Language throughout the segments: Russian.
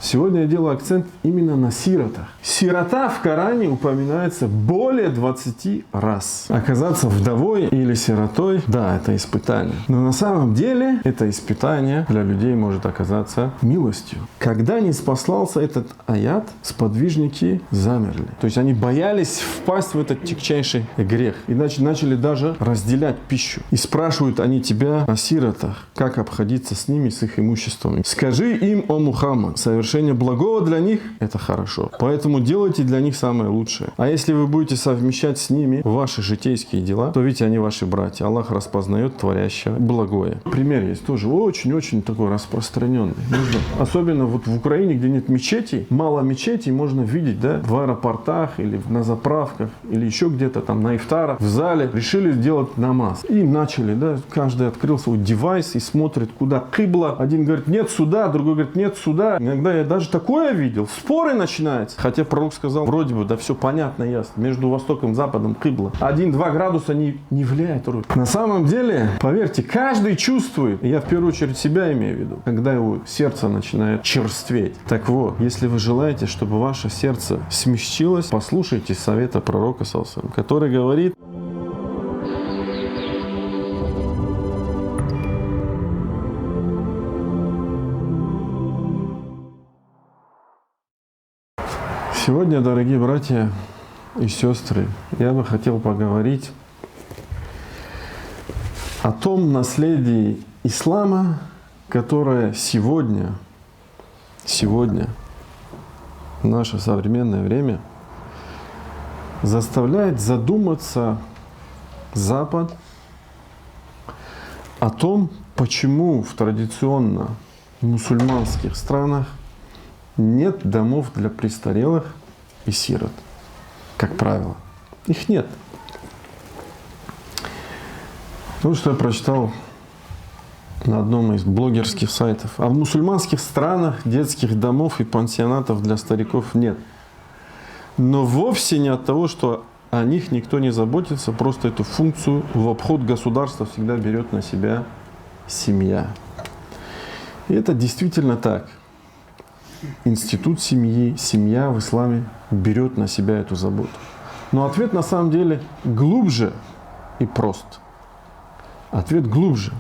Сегодня я делаю акцент именно на сиротах. Сирота в Коране упоминается более 20 раз. Оказаться вдовой или сиротой, да, это испытание. Но на самом деле это испытание для людей может оказаться милостью. Когда не спаслался этот аят, сподвижники замерли. То есть они боялись впасть в этот тягчайший грех. Иначе начали даже разделять пищу. И спрашивают они тебя о сиротах, как обходиться с ними, с их имуществом. Скажи им, о Мухаммад, совершение благого для них – это хорошо. Поэтому делайте для них самое лучшее. А если вы будете совмещать с ними ваши житейские дела, то видите, они ваши братья. Аллах распознает творящего благое. Пример есть тоже очень-очень такой распространенный. Особенно вот в Украине, где нет мечетей, мало мечетей, можно видеть, да, в аэропортах или на заправках, или еще где-то там на ифтарах, в зале решили сделать намаз. И начали, да, каждый открыл свой девайс и смотрит, куда кибла. Один говорит, нет сюда, другой говорит, нет сюда. Иногда я даже такое видел. Споры начинаются. Хотя пророк сказал, вроде бы, да все понятно, ясно. Между Востоком и Западом кибла. 1-2 градуса не влияет роль. На самом деле, поверьте, каждый чувствует, я в первую очередь себя имею в виду, когда его сердце начинает черстветь. Так вот, если вы желаете, чтобы ваше сердце смягчилось, послушайте совета пророка, который говорит: сегодня, дорогие братья и сестры, я бы хотел поговорить о том наследии ислама, которое сегодня, в наше современное время, заставляет задуматься Запад о том, почему в традиционно мусульманских странах нет домов для престарелых и сирот, как правило. Их нет. Вот что я прочитал на одном из блогерских сайтов. А в мусульманских странах детских домов и пансионатов для стариков нет. Но вовсе не от того, что о них никто не заботится, просто эту функцию в обход государства всегда берет на себя семья. И это действительно так. Институт семьи, семья в исламе берет на себя эту заботу. Но ответ на самом деле глубже и прост. Ответ глубже.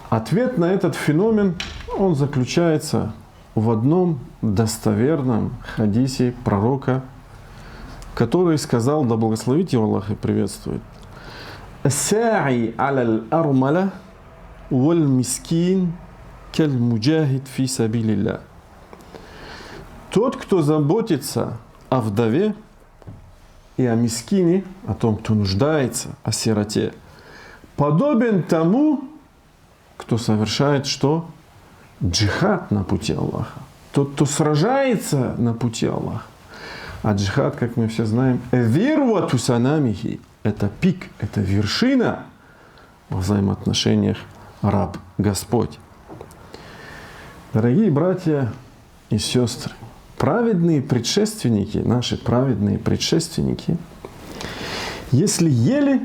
Ответ на этот феномен, он заключается в одном достоверном хадисе пророка, который сказал, да благословит его Аллах и приветствует: «Са'i аля армала валь мискин каль муджахид фи сабилилля». Тот, кто заботится о вдове и о мискине, о том, кто нуждается, о сироте, подобен тому, кто совершает что? Джихад на пути Аллаха. Тот, кто сражается на пути Аллаха. А джихад, как мы все знаем, вирвату санамихи. Это пик, это вершина во взаимоотношениях раб-Господь. Дорогие братья и сестры, праведные предшественники, наши праведные предшественники, если ели,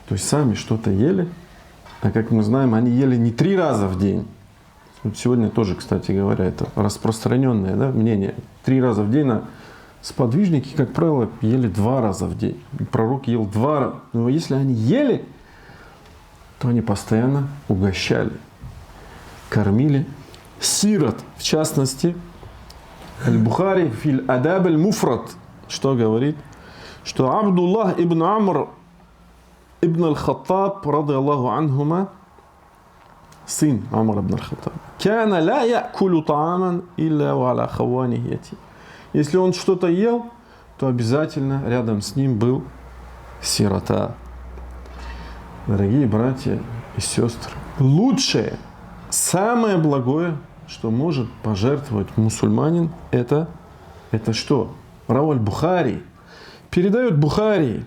то есть сами что-то ели, а как мы знаем, они ели не 3 раза в день. Сегодня тоже, кстати говоря, это распространенное, да, мнение. 3 раза в день, а сподвижники, как правило, ели 2 раза в день. Пророк ел 2 раза. Но если они ели, то они постоянно угощали, кормили сирот. В частности, Аль-Бухари филь адаб аль-муфрад, что говорит, что Абдуллах ибн Амр ибн аль-Хаттаб, рады Аллаху анхума, сын Амр ибн аль-Хаттаб, кана ла якулу тааман илля ва аля хаванихи ятим. Если он что-то ел, то обязательно рядом с ним был сирота. Дорогие братья и сестры, лучшее, самое благое, что может пожертвовать мусульманин, это что? Рау аль-Бухари. Передает Бухари.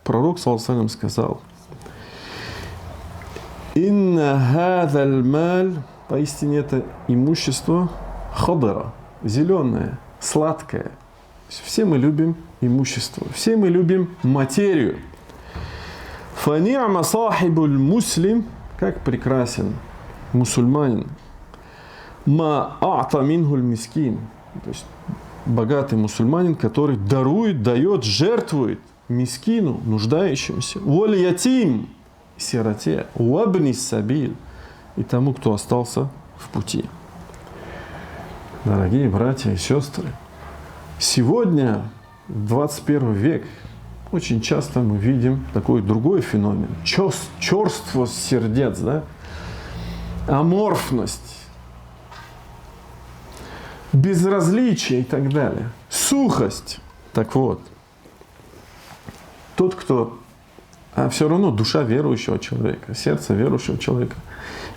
Пророк, саллаллаху алейхи ва саллям, сказал: «Инна хазаль маль», поистине это имущество, хадара, зеленое, сладкое. Все мы любим имущество, все мы любим материю. «Фани'ма сахибуль муслим», как прекрасен мусульманин. ма а'та минхуль мискин. То есть богатый мусульманин, который дарует, дает, жертвует мискину, нуждающемуся, воль ятим, сироте, уабни сабиль, и тому, кто остался в пути. Дорогие братья и сестры, сегодня, в 21 век, очень часто мы видим такой другой феномен. Черство сердец, да? Аморфность, безразличие и так далее. Сухость. Так вот, тот, кто... А все равно душа верующего человека, сердце верующего человека,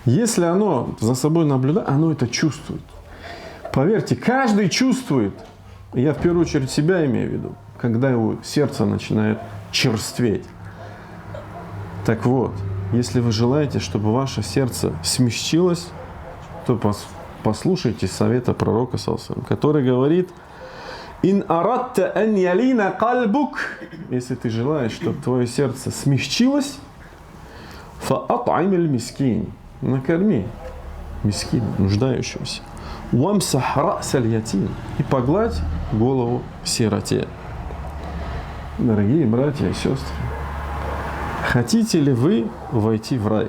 если оно за собой наблюдает, оно это чувствует. Поверьте, каждый чувствует, я в первую очередь себя имею в виду, когда его сердце начинает черстветь. Так вот, если вы желаете, чтобы ваше сердце смягчилось, то послушайте совета пророка, который говорит: «Ин арадта ан ялина кальбук», если ты желаешь, чтобы твое сердце смягчилось, фа'ат'им аль-мискин, накорми мискин, нуждающегося, вамсах рас аль-ятим, и погладь голову сироте. Дорогие братья и сестры, хотите ли вы войти в рай?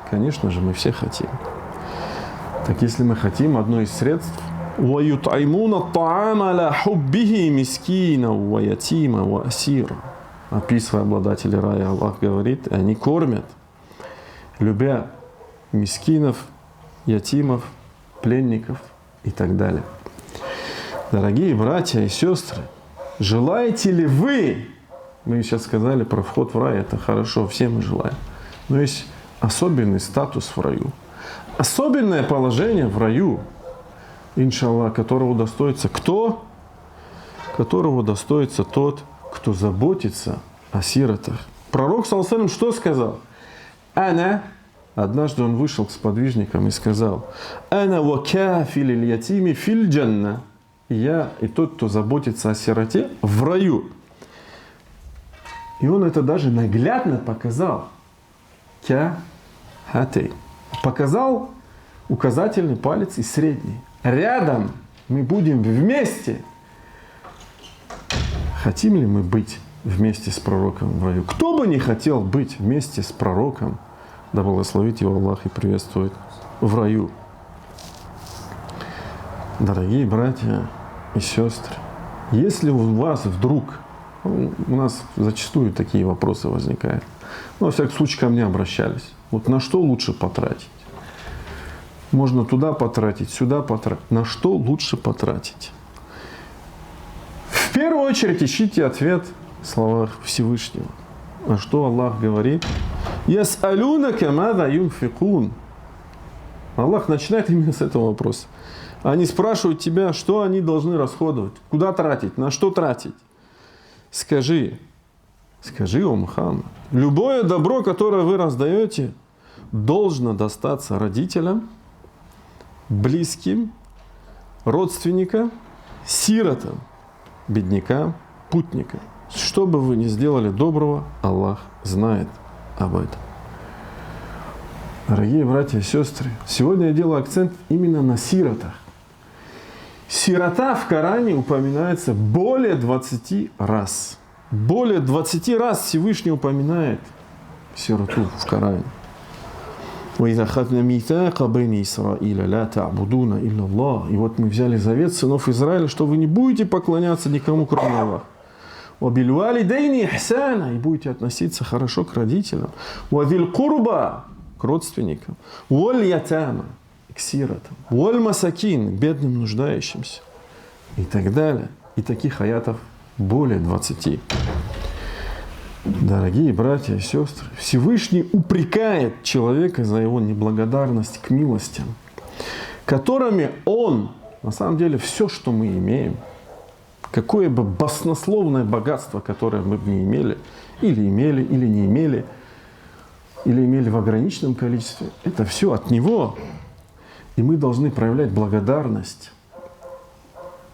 Конечно же, мы все хотим. Так если мы хотим, одно из средств وَيُطْعِمُونَ الطَّعَامَ عَلَى حُبِّهِ مِسْكِينًا وَيَتِيمًا وَأَسِيرًا. Описывая обладателей рая, Аллах говорит, они кормят, любя мискинов, ятимов, пленников и так далее. Дорогие братья и сестры, желаете ли вы, мы сейчас сказали про вход в рай, это хорошо, все мы желаем, но есть особенный статус в раю, особенное положение в раю, иншаллах, которого удостоится кто? Которого удостоится тот, кто заботится о сиротах. Пророк, саллаллаху алейхи ва саллям, что сказал? Ана, однажды он вышел к сподвижникам и сказал: Ана ва кафиль ятими фил джанна. Я и тот, кто заботится о сироте, в раю. И он это даже наглядно показал. Ка-хатей. Показал указательный палец и средний. Рядом мы будем вместе. Хотим ли мы быть вместе с пророком в раю? Кто бы не хотел быть вместе с пророком, да благословит его Аллах и приветствует, в раю. Дорогие братья и сестры, если у вас вдруг, у нас зачастую такие вопросы возникают, но во всяком случае ко мне обращались, вот на что лучше потратить? Можно туда потратить, сюда потратить. На что лучше потратить? В первую очередь ищите ответ в словах Всевышнего. А что Аллах говорит? «Яс'алюнака маза юнфикун». Аллах начинает именно с этого вопроса. Они спрашивают тебя, что они должны расходовать, куда тратить, на что тратить. Скажи, о Мухаммад, любое добро, которое вы раздаете, должно достаться родителям, близким, родственникам, сиротам, беднякам, путникам. Что бы вы ни сделали доброго, Аллах знает об этом. Дорогие братья и сестры, сегодня я делаю акцент именно на сиротах. Сирота в Коране упоминается более 20 раз. Более 20 раз Всевышний упоминает сироту в Коране. وَإِذَا أَخَذْنَا مِيثَاقَ بَنِي إِسْرَائِيلَ لَا تَعْبُدُونَ إِلَّا اللَّهَ. И вот мы взяли завет сынов Израиля, что вы не будете поклоняться никому, кроме Аллаха. وَبِالْوَالِدَيْنِ إِحْسَانًا. И будете относиться хорошо к родителям. وَذِي الْقُرْبَى. К родственникам. وَالْيَتَامَى. К сиротам. وَالْمَسَاكِينَ. К бедным нуждающимся. И так далее. И таких аятов более 20. Дорогие братья и сестры, Всевышний упрекает человека за его неблагодарность к милостям, которыми он, на самом деле, все, что мы имеем, какое бы баснословное богатство, которое мы бы не имели, или не имели, или имели в ограниченном количестве, это все от Него. И мы должны проявлять благодарность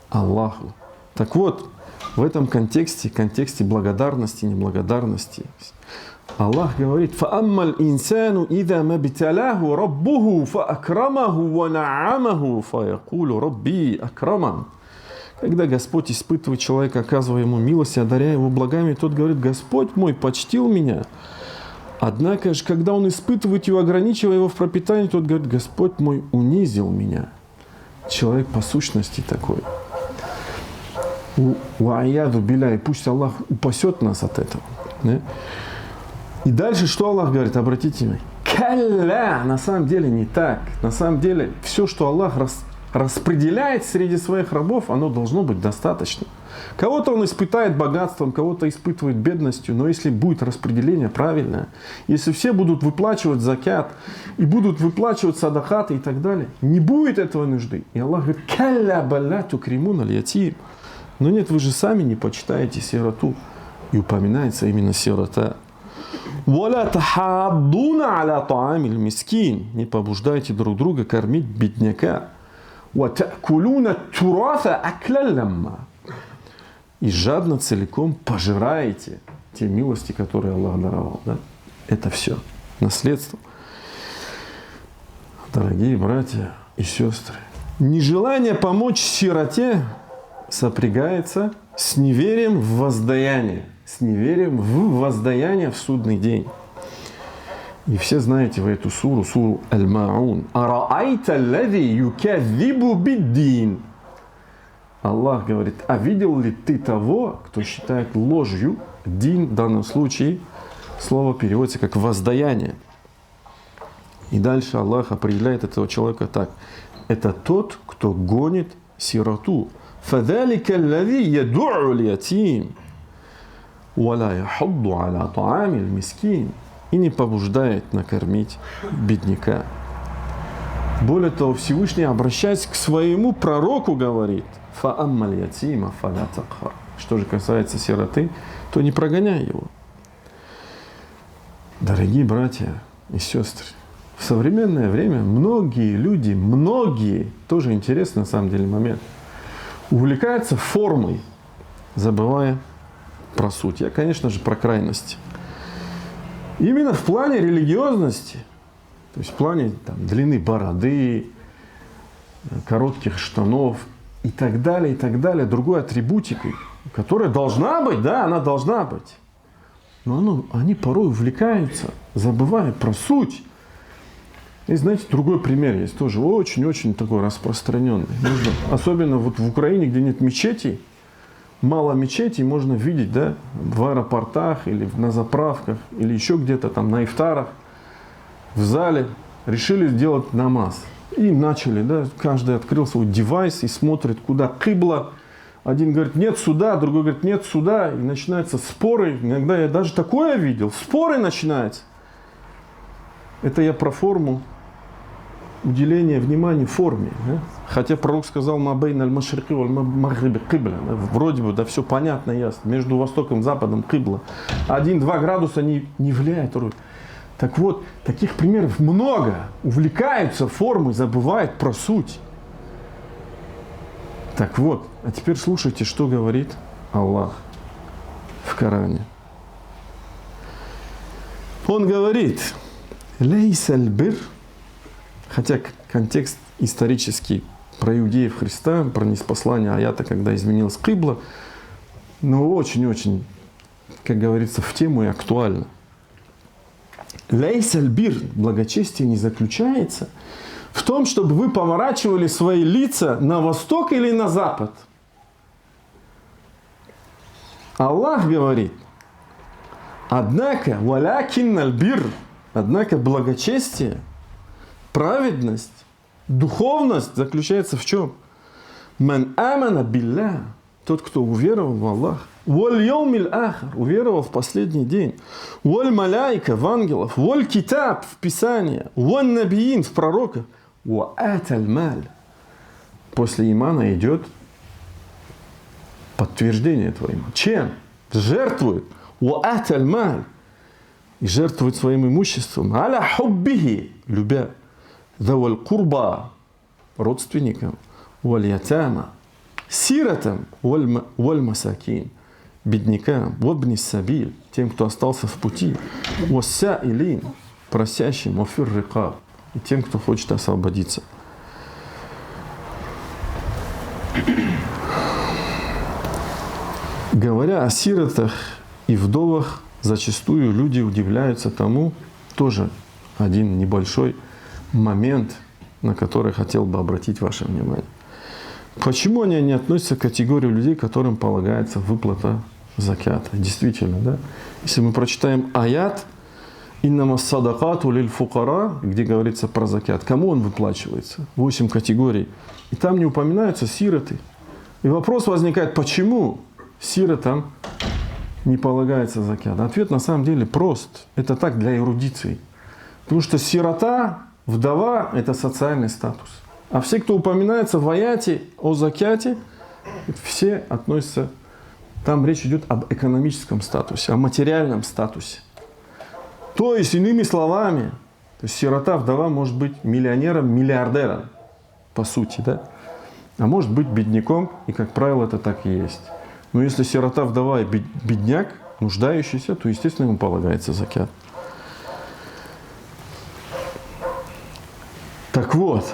Аллаху Так вот, в этом контексте благодарности, неблагодарности, Аллах говорит: «Фааммаль инсану ида мабталаху раббуху фаакрамаху ва на'амаху фаякулу рабби акраман». Когда Господь испытывает человека, оказывая ему милость, одаряя его благами, тот говорит: Господь мой почтил меня. Однако же, когда он испытывает его, ограничивая его в пропитании, тот говорит: Господь мой унизил меня. Человек по сущности такой. Уаяду биля, и пусть Аллах упасет нас от этого. Да? И дальше что Аллах говорит? Обратите внимание. Калля! На самом деле не так. На самом деле все, что Аллах распределяет среди своих рабов, оно должно быть достаточно. Кого-то он испытает богатством, кого-то испытывает бедностью, но если будет распределение правильное, если все будут выплачивать закят и будут выплачивать садахаты и так далее, не будет этого нужды. И Аллах говорит: «Калля балля тукримун аль-ятим». Но нет, вы же сами не почитаете сироту. И упоминается именно сирота. «Валя тахаддуна аля таамиль мискин». Не побуждайте друг друга кормить бедняка. «Ва та'кулуна тураса аклян ламма». И жадно целиком пожираете те милости, которые Аллах даровал. Да? Это все наследство. Дорогие братья и сестры, нежелание помочь сироте сопрягается с неверием в воздаяние. С неверием в воздаяние в судный день. И все знаете вы эту суру Аль-Ма'ун. «Араайта аллади юказзибу биддин». Аллах говорит: а видел ли ты того, кто считает ложью, дин в данном случае, слово переводится как воздаяние. И дальше Аллах определяет этого человека так: это тот, кто гонит сироту. فَذَلِكَ الَّذِي يَدُعُّ الْيَتِيمَ وَلَا يَحُضُّ عَلَى طَعَامِ الْمِسْكِينِ. И не побуждает накормить бедняка. Более того, Всевышний, обращаясь к своему пророку, говорит: «Фаамма аль-ятима фаля такхар». Что же касается сироты, то не прогоняй его. Дорогие братья и сестры, в современное время многие люди, тоже интересный на самом деле момент, увлекаются формой, забывая про суть. Я, конечно же, про крайности. Именно в плане религиозности, то есть в плане длины бороды, коротких штанов и так далее, другой атрибутикой, которая должна быть, да, она должна быть. Но они порой увлекаются, забывая про суть. И знаете, другой пример есть, тоже очень-очень такой распространенный. Особенно вот в Украине, где нет мечетей, мало мечетей, можно видеть, да, в аэропортах или на заправках, или еще где-то там на ифтарах, в зале решили сделать намаз. И начали, да, каждый открыл свой девайс и смотрит, куда кибла. Один говорит: нет сюда, другой говорит: нет сюда. И начинаются споры. Иногда я даже такое видел. Споры начинаются. Это я про форму, уделение внимания форме. Да? Хотя пророк сказал: «Мабейн аль-машрики валь-магриби кибла». Вроде бы, да, все понятно, ясно. Между Востоком и Западом кибла. 1-2 градуса не влияет роль. Так вот, таких примеров много. Увлекаются формой, забывают про суть. Так вот, а теперь слушайте, что говорит Аллах в Коране. Он говорит: «Лейс аль-бир». Хотя контекст исторический про иудеев Христа, про ниспослание аята, когда изменилась кибла, но очень-очень, как говорится, в тему и актуально. Лейс аль-бир, благочестие не заключается в том, чтобы вы поворачивали свои лица на восток или на запад. Аллах говорит: однако, валякин аль-бир, однако благочестие, праведность, духовность заключается в чем? Ман амана билля, тот, кто уверовал в Аллах, валь йаумиль ахар, уверовал в последний день, валь маляйка, в ангелов, валь китаб, в Писание, валь набиин, в пророков, ва аталь маль. После имана идет подтверждение этого имана. Чем? Жертвует. Ва аталь маль. И жертвует своим имуществом. Аля хуббихи, любя. Заваль курба, родственникам. Валь ятама, Сиротам, валь масакин, беднякам, вабни сабиль, тем, кто остался в пути, вассаилин, просящим, вафир рикаб, и тем, кто хочет освободиться. Говоря о сиротах и вдовах, зачастую люди удивляются тому, тоже один небольшой момент, на который хотел бы обратить ваше внимание. Почему они не относятся к категории людей, которым полагается выплата закята? Действительно, да? Если мы прочитаем аят «Иннама садакату лиль фукара», где говорится про закят, кому он выплачивается? 8 категорий. И там не упоминаются сироты. И вопрос возникает, почему сиротам не полагается закят? Ответ на самом деле прост. Это так, для эрудиции. Потому что сирота, вдова – это социальный статус. А все, кто упоминается в аяте о закяте, все относятся, там речь идет об экономическом статусе, о материальном статусе. То есть, иными словами, то есть сирота, вдова может быть миллионером, миллиардером, по сути, да? А может быть бедняком, и, как правило, это так и есть. Но если сирота, вдова и бедняк, нуждающийся, то, естественно, ему полагается закят. Так вот,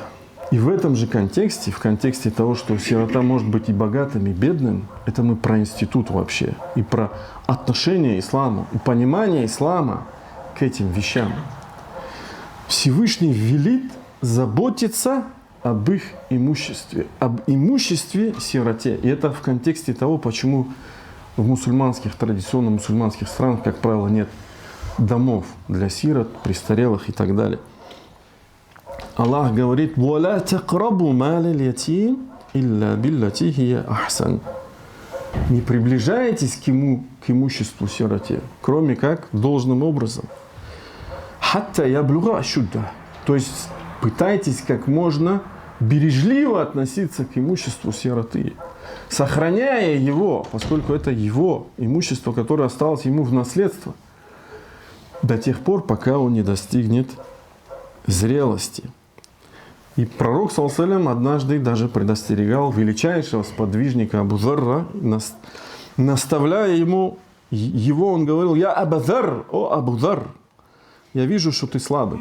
и в этом же контексте, в контексте того, что сирота может быть и богатым, и бедным, это мы про институт вообще, и про отношение ислама, и понимание ислама к этим вещам. Всевышний велит заботиться об их имуществе, об имуществе сироте. И это в контексте того, почему в мусульманских, традиционно мусульманских странах, как правило, нет домов для сирот, престарелых и так далее. Аллах говорит: «Валя тaqrabu мал аль-ятим илля биллати хия ахсан». Не приближайтесь к имуществу сироте, кроме как должным образом. Хатта яблуга ашудда. То есть пытайтесь как можно бережливо относиться к имуществу сироты, сохраняя его, поскольку это его имущество, которое осталось ему в наследство, до тех пор, пока он не достигнет зрелости. И пророк, саллаллаху алейхи ва саллям, однажды даже предостерегал величайшего сподвижника Абу Зарра, наставляя его, он говорил: «Я Абу Зар, о Абу Зар, я вижу, что ты слабый».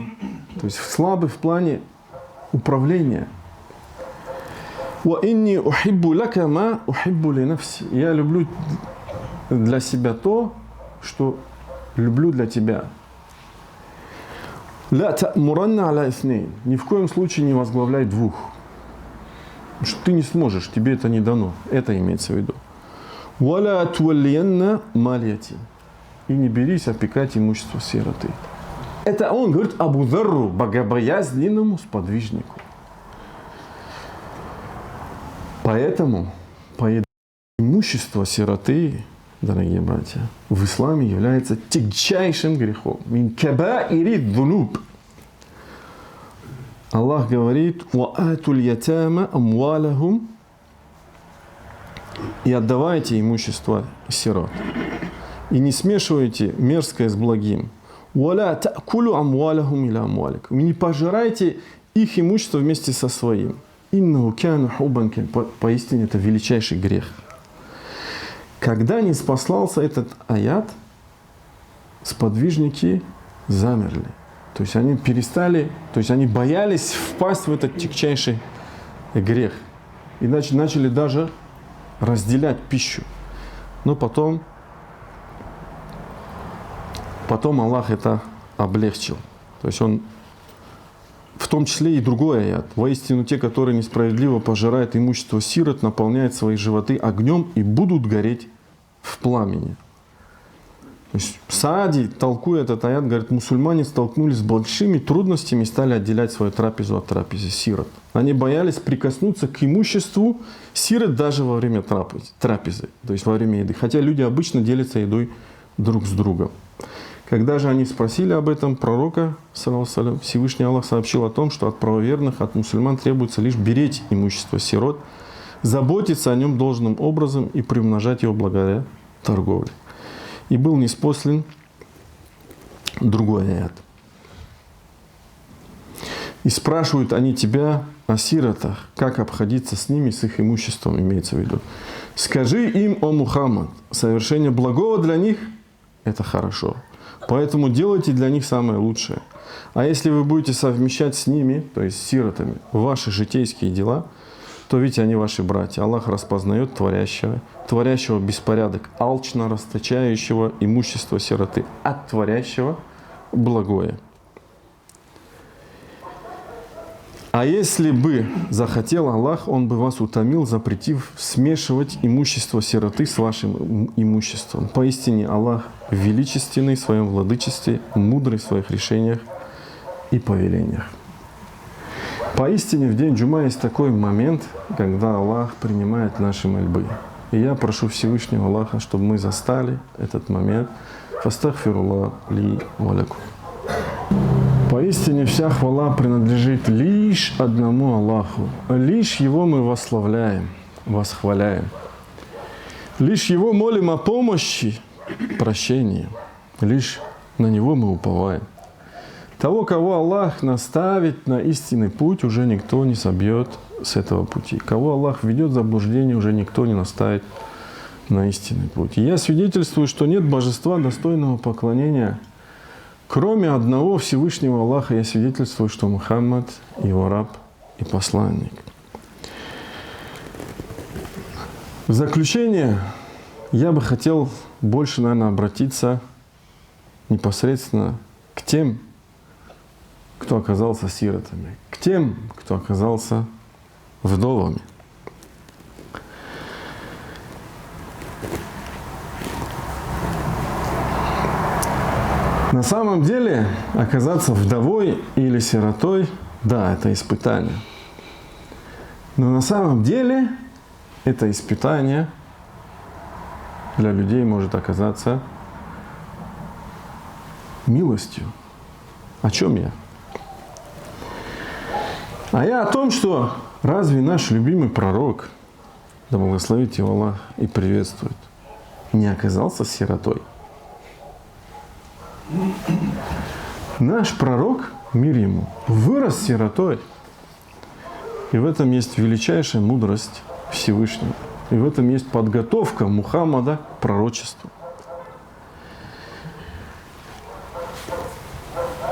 То есть слабый в плане управления. «Ва инни ухиббу лака ма ухиббу ли нафси». Я люблю для себя то, что люблю для тебя. «Ла та'муранна аля иснейн». Ни в коем случае не возглавляй двух. Потому что ты не сможешь, тебе это не дано. Это имеется в виду. «Ва ла туаллиянна мал ятим». И не берись опекать имущество сироты. Это он говорит Абу Зарру, богобоязненному сподвижнику. Поэтому имущество сироты, дорогие братья, в исламе является тягчайшим грехом. Мин кабаири дзунуб. Аллах говорит: «Ва атуль ятама амвалахум». И отдавайте имущество сирот. И не смешивайте мерзкое с благим. «Валя та'кулу амвалахум иля амваликум». И не пожирайте их имущество вместе со своим. «Иннаху кяна хуббан кин». Поистине это величайший грех. Когда не спаслался этот аят, сподвижники замерли. То есть они перестали, то есть они боялись впасть в этот тягчайший грех. И начали даже разделять пищу. Но потом Аллах это облегчил. То есть он, в том числе и другой аят: «Воистину те, которые несправедливо пожирают имущество сирот, наполняют свои животы огнем и будут гореть в пламени». То есть Саади, толкуя этот аят, говорит: мусульмане столкнулись с большими трудностями и стали отделять свою трапезу от трапезы сирот. Они боялись прикоснуться к имуществу сирот даже во время трапезы, то есть во время еды. Хотя люди обычно делятся едой друг с другом. Когда же они спросили об этом пророка, саллаллаху алейхи ва саллям, Всевышний Аллах сообщил о том, что от правоверных, от мусульман требуется лишь беречь имущество сирот, заботиться о нем должным образом и приумножать его благодаря торговле. И был ниспослан другой аят. И спрашивают они тебя о сиротах, как обходиться с ними, с их имуществом имеется в виду. Скажи им, о Мухаммад, совершение благого для них – это хорошо. Поэтому делайте для них самое лучшее. А если вы будете совмещать с ними, то есть с сиротами, ваши житейские дела, то ведь они ваши братья. Аллах распознает творящего беспорядок, алчно расточающего имущество сироты, от творящего благое. А если бы захотел Аллах, Он бы вас утомил, запретив смешивать имущество сироты с вашим имуществом. Поистине Аллах величественный в своем владычестве, мудрый в своих решениях и повелениях. Поистине в день Джума есть такой момент, когда Аллах принимает наши мольбы. И я прошу Всевышнего Аллаха, чтобы мы застали этот момент. Фастагфируллах ли ва лакум. Поистине вся хвала принадлежит лишь одному Аллаху. Лишь Его мы восславляем, восхваляем. Лишь Его молим о помощи, прощении. Лишь на Него мы уповаем. Того, кого Аллах наставит на истинный путь, уже никто не собьет с этого пути. Кого Аллах ведет в заблуждение, уже никто не наставит на истинный путь. И я свидетельствую, что нет божества, достойного поклонения, кроме одного Всевышнего Аллаха. Я свидетельствую, что Мухаммад его раб и посланник. В заключение я бы хотел больше, наверное, обратиться непосредственно к тем, кто оказался сиротами, к тем, кто оказался вдовами. На самом деле, оказаться вдовой или сиротой, да, это испытание. Но на самом деле, это испытание для людей может оказаться милостью. О чем я? А я о том, что разве наш любимый пророк, да благословит его Аллах и приветствует, не оказался сиротой? Наш пророк, мир ему, вырос сиротой. И в этом есть величайшая мудрость Всевышнего. И в этом есть подготовка Мухаммада к пророчеству.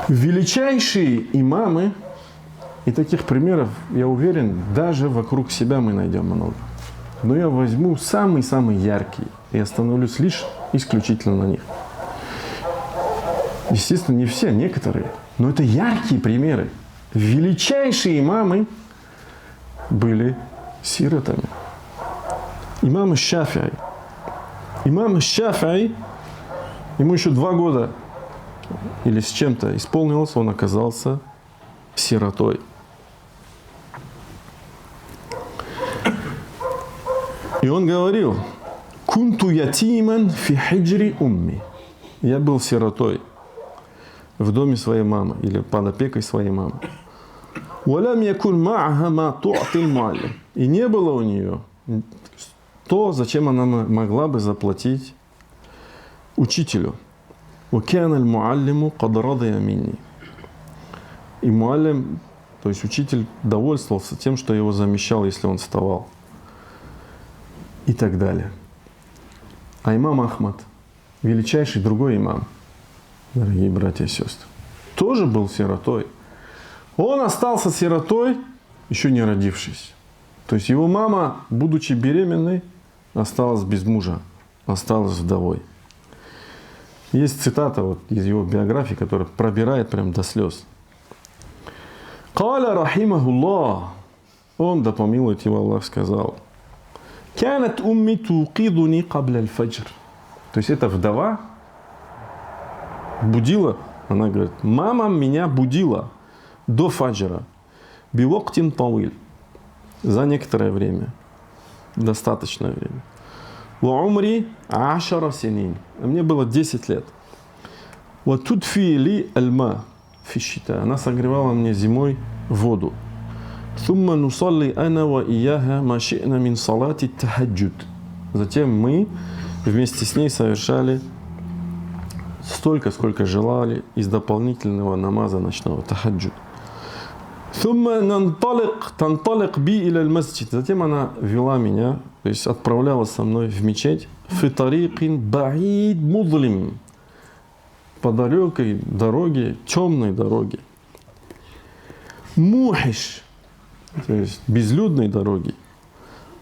Величайшие имамы, и таких примеров, я уверен, даже вокруг себя мы найдем много. Но я возьму самые-самые яркие и остановлюсь лишь исключительно на них. Естественно, не все, некоторые, но это яркие примеры. Величайшие имамы были сиротами. Имам Шафи'и. Имам Шафи'и, ему еще 2 года или с чем-то исполнилось, он оказался сиротой. И он говорил: «Кунту ятиман фи хиджри умми». Я был сиротой в доме своей мамы или под опекой своей мамы. «Валям якун ма'аха ма ту'ти аль-муаллим». И не было у нее то, зачем она могла бы заплатить учителю. «Вакяна аль-муаллиму кад радия минни». И муаллим, то есть учитель, довольствовался тем, что его замещал, если он вставал. И так далее. А имам Ахмад, величайший другой имам, дорогие братья и сестры, тоже был сиротой. Он остался сиротой, еще не родившись. То есть его мама, будучи беременной, осталась без мужа, осталась вдовой. Есть цитата вот из его биографии, которая пробирает прям до слез. «Каля рахимахуллах». Он, да помилует его Аллах, сказал: «Кянат умми туқидуни кабля аль-фаджр». То есть эта вдова будила, она говорит, мама меня будила до фаджра. Биоктин тауиль. За некоторое время. Достаточное время. Ва умри ашара синин. Мне было 10 лет. Ва тудфи ли альма фи щита. Она согревала мне зимой воду. Сумма нусалли ана ва ияха ма ши'на мин салати тахаджуд. Затем мы вместе с ней совершали столько, сколько желали из дополнительного намаза ночного тахаджуд. Затем она вела меня, то есть отправляла со мной в мечеть. По далекой дороге, темной дороге. Мухиш, то есть безлюдной дороге.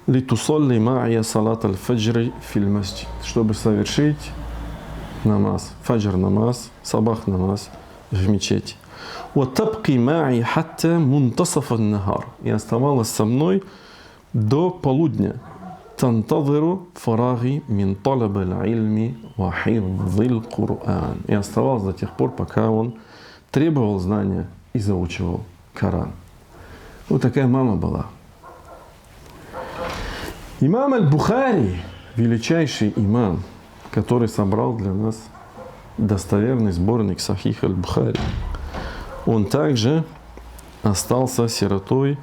Литусалли ма'я салат аль-фаджри фил масджид, чтобы совершить намаз, фаджр намаз, сабах намаз в мечети. وتبقي معي حتى منتصف النهار. И оставалась со мной до полудня. تنتظر فراغي من طلب العلم وحفظ القرآن. И оставалась до тех пор, пока он требовал знания и заучивал Коран. Вот такая мама была. Имам аль-Бухари, величайший имам, который собрал для нас достоверный сборник Сахих аль-Бухари, он также остался сиротой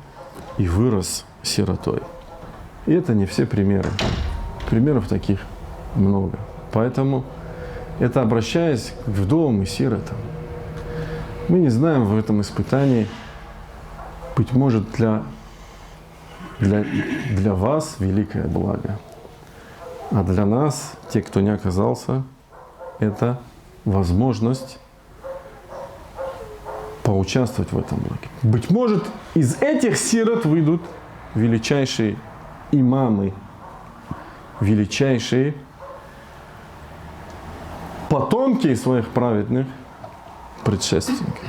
и вырос сиротой. И это не все примеры. Примеров таких много. Поэтому это обращаясь к вдовам и сиротам. Мы не знаем в этом испытании, быть может, для вас великое благо. А для нас, те, кто не оказался, это возможность поучаствовать в этом благе. Быть может, из этих сирот выйдут величайшие имамы, величайшие потомки своих праведных предшественников.